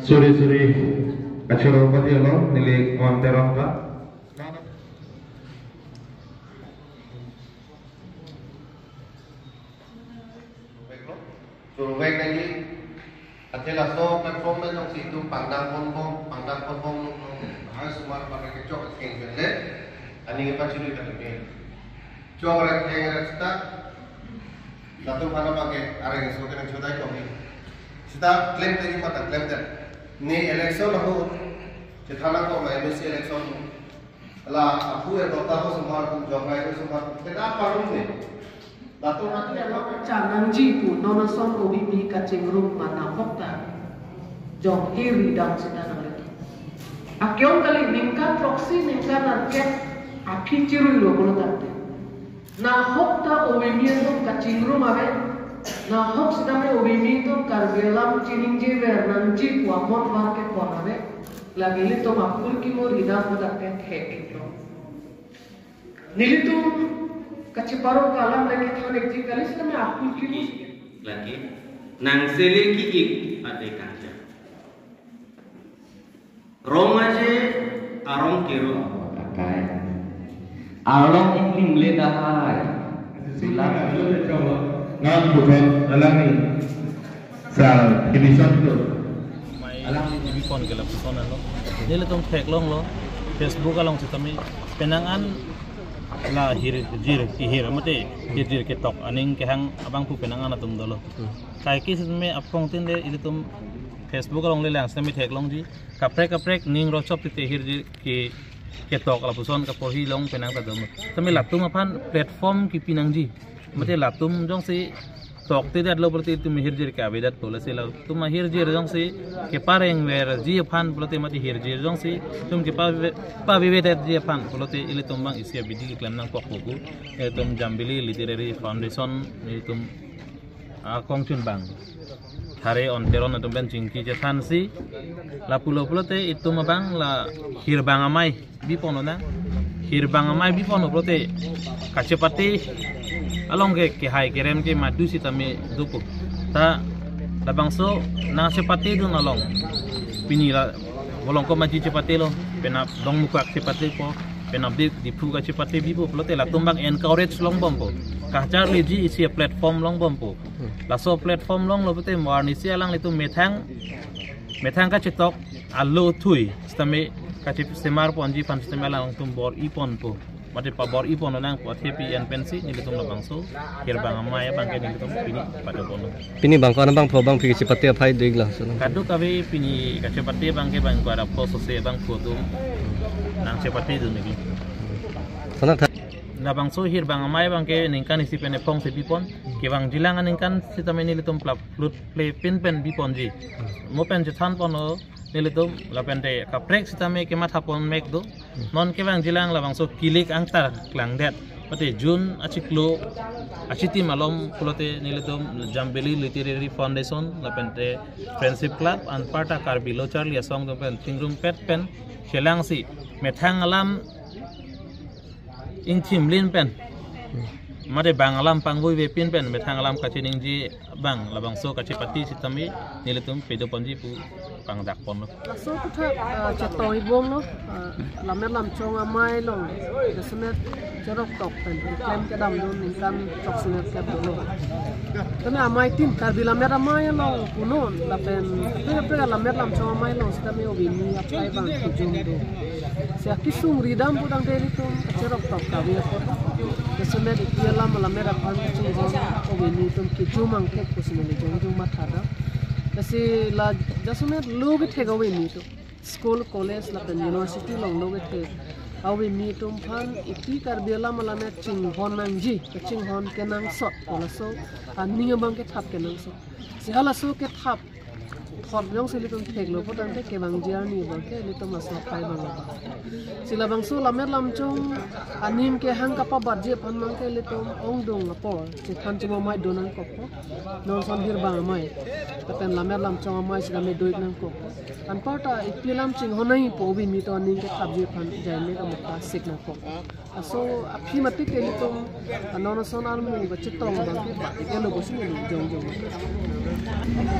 Suri-suri kacau pati lo nilai konteron ka. Survey lagi, adalah so platform yang situ pandang pon harus semua pakai kecok tinggal. Ani apa ciri dari ini? Cok yang kita, satu mana pakai arang sesuatu yang coba itu ni. Kita klaim tadi mana klaim tadi. Ni election aku, cetana ko mai mesti election. Lah aku yang tahu semua job itu semua. Kenapa rumit? Jangan jitu nona son obibi kacing rum mana hokta jong iri dang sedang lagi. Akion kali ningka proxy ningka narket aki ciru lo bolo tante. Na hokta obibi itu kacing rum abe. Na hok sedang obibi itu karbelam cining jewer nanji kuamot market kuamabe. Lagi itu makul kimur hidang mudaket hek itu. Nilitu kaciparo kalam lagi thonek ji kali sedang akul kini lagi nang sele kikik ade kaca romaje arong kiro kakai arong iklim le dahai silang Ngan bukan alangi sal kinisan tu. Alang ni bipon ke lapis konan lo. Ni le tong fake long lo. Facebook along sitami penangan la hir mate hir ke tok aning ke hang abang pu penangan atum dolo. Kai ki sitame apong tin de ilitum Facebook along le lang sitami fake long ji. Kaprek ning ro chop te hir ke tok lapuson ka porhi long penang ta dom. Tami latum apan platform ki pinang ji. Mate latum jong si tok te dat lo berarti tu hirjir ka bedat pola se lo tu hirjir jong si ke pareng wer ji phan pola te mati hirjir jong si tum ke pa bedat ji phan pola te ile tum bang isia bidi ki klam nang kok buku e tum Jambili Literary Foundation e tum akong chun bang thare on teron tum ben chingki je than si la pulo te itu mabang la hirbang amai bi pono na hirbang amai bi pono pola te kacepati along ke hai kerem ke madu si tame duku ta labang so na sepati dun along pinila bolong ko maji cepati lo penap dong muka cepati ko penap di puga cepati bibo plote la tumbang encourage long bompo kahjar leji isi platform long bompo la so platform long lo pete warni si alang itu methang ka cetok allo thui stame ka cip semar ponji fan stame lang tumbor ipon po mati pabor ipon nang pot happy and pensi ni letum na bangso kir bang amaya bang ke ni letum pini pada pono pini bang ko bang pho bang phi chipati phai deig la so kadu kabe pini ka chepati bang ke bang ko ada poso se bang foto nang chepati du ni sana na bangso hir bang amaya bang ke ningkan isi pene pong se bipon ke bang jilangan ningkan sita meni letum flut play pin bipon ji mo pen je than pono nilitum lapente kaprek sitame ke mathapon mek do non ke bang jilang labang so kilik angtar klang det pate jun achiklo achiti malom pulote nilitum Jambili Literary Foundation lapente friendship club and parta karbilo charlie song do pen tingrum pet pen chelang si methang alam intim lin pen made bang alam pangui ve pin pen methang alam kachining ji bang labang so kachipati sitami nilitum pedo ponji pu pang dak pon so kutha chatoi bom no lam chong amai long desmet jorok tok pen klem ke dam don ningkan proximate ke bolo kami amai tin karbi lamer amai long punon lapen pe lam chong amai long sitami obini apai bang kujung do sia kisung ridam pudang deli tum jorok tok kabi ko desmet ikiala lamer apan chung obini tum kijumang ke kusmeli jong mathada kasi la jasumet loge thegawe ni to school college la pen university long loge the awe ni tum phan iti karbela malame ching hon nang ji ching hon kenang sot ola so ani bang ke thap kenang so si hala so ke thap thot jong sili tum theglo potang te ke bang jar ni bang ke li tum asla pai bang ba sila bang so lamer lam chong anim ke hang ka pa badje phan mang ke li tum ong dong la por che than chimo mai donan ko ko non son hir bang mai tapen lamer lam chong mai sila me doit nang ko an parta ipilam ching honai po bi mi to ning ke thabje phan jai me ka mukta sik na ko aso aphi mati ke li tum non son al mu ba chitong bang ke ba ke lo bosi ni jong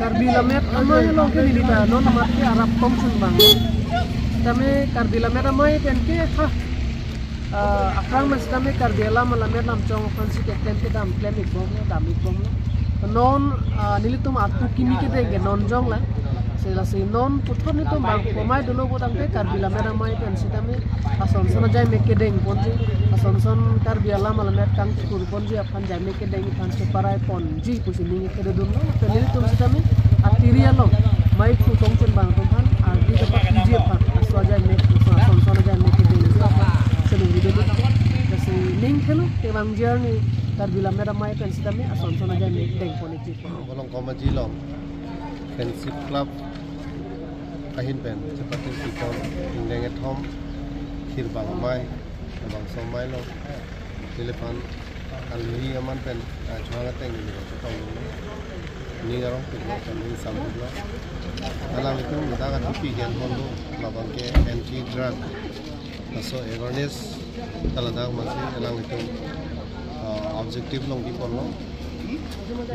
karbi lamer amai lo ke ni ba non mat ke arab kom sun bang kami karbila mera mai pen ke ha akrang mas kami karbila malamer lam chong fansi ke tem ke dam klem ikbom non nilitum atu kimi ke denge non jong la sela si non putron itu bang pemai dulu budang ke karbila mera mai pen si kami ason sana jai meke deng ponji ason karbila malamer kang kur ponji apan jai meke deng kan separai ponji pusini ke dudun lo nilitum si kami atiria lo mai fu tong chen bang tuhan agi dapat ji apa aswa jai meke ason sana jai meke deng selu dudun kasi ning kelo ke bang journey karbila mera mai pen si kami ason sana jai meke deng ponji bolong koma jilong friendship club kahin pen seperti people dengan Tom khir bang mai bang somai lo telepon alwi aman pen chwala teng ni ko tong ni garo ko ni sambu lo alam itu kita kan pi gen hondo labang ke anti drug so awareness talaga masih alam itu objective long di pon lo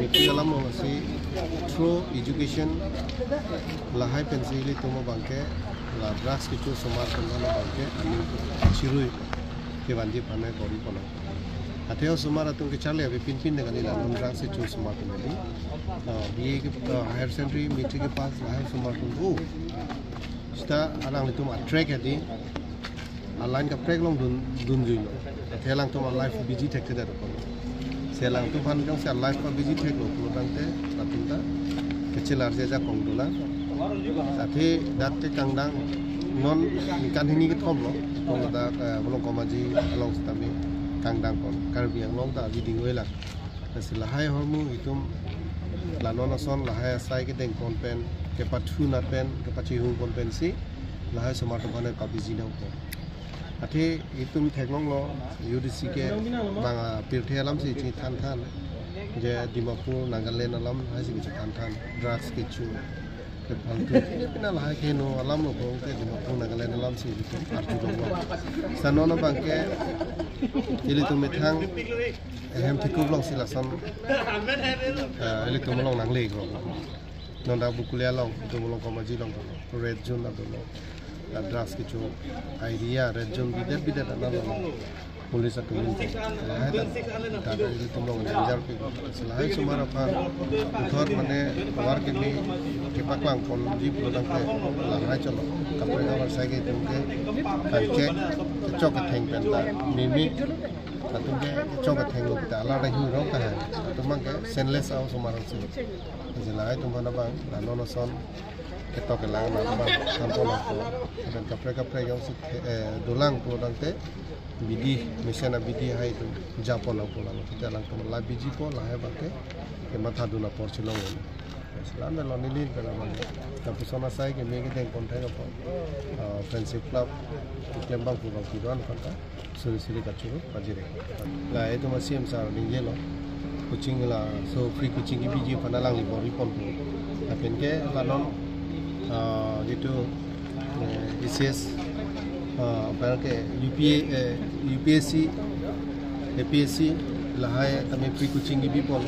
miti alam lo masih through education lahai pensili tumo bangke la drugs kichu somar kona bangke ani chirui ke bandi phane bori kono atheo somar atung ke chale abe pin ne gani la drugs kichu somar kona BA ke higher secondary metric ke pass lahai somar tu sta alang litum attract hadi align ka prek long dun juilo athelang tum life busy thekte da ko selang tu pan jong se life ka busy thek lo ko bangte lapinta kecil arja kongdola tapi datte kangdang non ikan ini ke thom lo kong da bolong komaji along stami kangdang kon karbi yang long ta di dingwela selahai hormu itum lanon son lahai sai ke deng kon pen ke pathu na pen ke pachi hu kon pen si lahai smart bane ka busy na ko ate itum theklong lo UDC ke banga pirthe alam si chi than je Dimapur Nagaland alam hasi ke than drugs ke chu ke phaltu pina la ke no alam lo ko ke Dimapur Nagaland alam si ke arju lo sanona bangke ili tu methang hem thikub long silasan ili tu long nang le ko nonda bukulia long tu long ko maji long red zone na do drugs ke chu idea red zone bidet na lo police अटुमिन सलाह दादा इल तुम लोग नजर पे सलाह सुमार अपन उधर माने वार के लिए के पकवान कोन जी प्रोडक्ट पे लगा चलो कपड़े का वर्षा के तुमके कंचे चौक थेंग पेंदा मिमी तुमके चौक थेंग लोग ताला रही रो का है तुमके सेनलेस आओ सुमार से सलाह तुम बना बा लानो सन के तो के लाना बा हम तो अपन कपड़े जो से दुलांग प्रोडक्ट पे bidi misalnya bidi hai itu Japon apa lah kita langsung lah biji po lah ya pakai ke mata dulu porcilong ini selama lalu ini kalau tapi sama saya ke mereka yang kontak apa friendship club kita bang pulang kiruan kan suri kacuru pajire lah itu masih emsar ninge lo kucing lah so free kucing biji panalang libori pon tapi ke lalu itu ICS berarti UPSC, APSC, lahai kami free coaching gibi pun,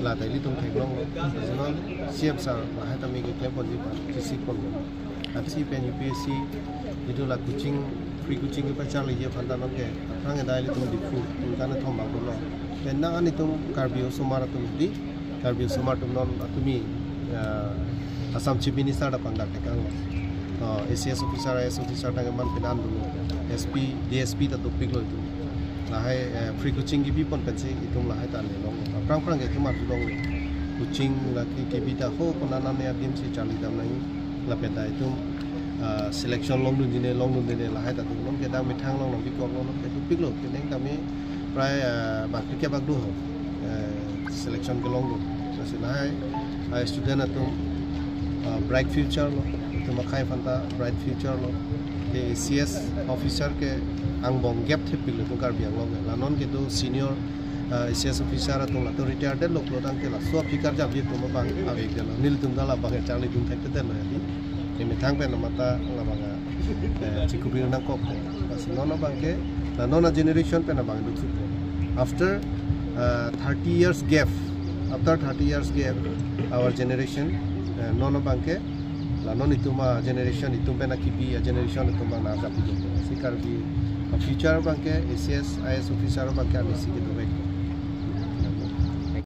lah tadi tu teknolog, jadi siap sah lahai kami kita pun di sisi pun, tapi pen UPSC itu lah coaching free coaching kita cari je pandan okey, orang yang dah itu di food, kan itu maklum lah, penang itu karbio sumar tu di, karbio sumar tu non tu mi Assam Chief Minister ada pandak tekang. ACS officer, IS officer tangaman pinan dulu, SP, DSP tak topik lo itu. Lahai free coaching gibi pun pensi itu lahai tan long. Perang itu mah dong. Coaching lagi gibi dah ho penanan ni adim si cari dam lagi. Lapeda itu selection long dun jine lahai tak tu long. Kita mitang long bikok long kita topik lo. Kita yang kami pray bakti ke bakdu ho selection ke long dun. Masih lahai student itu bright future lo. Itu makai fanta bright future lo ke CS officer ke angbong gap thepil lo kar biang lo lanon ke tu senior CS officer atau la to retired lo lo tang ke la so fikar jab je tu bang ave ke lo nil tum dala bang charli tum thek te lo di ke metang pe na mata la bang chikubir na kop bas nono bang ke la nona generation pe na bang du chu after 30 years gap our generation nono bangke la non ituma generation itumbe na kibi generation itumba na zapi sikar bi future bangke ACS IS officer bangke ami sigi do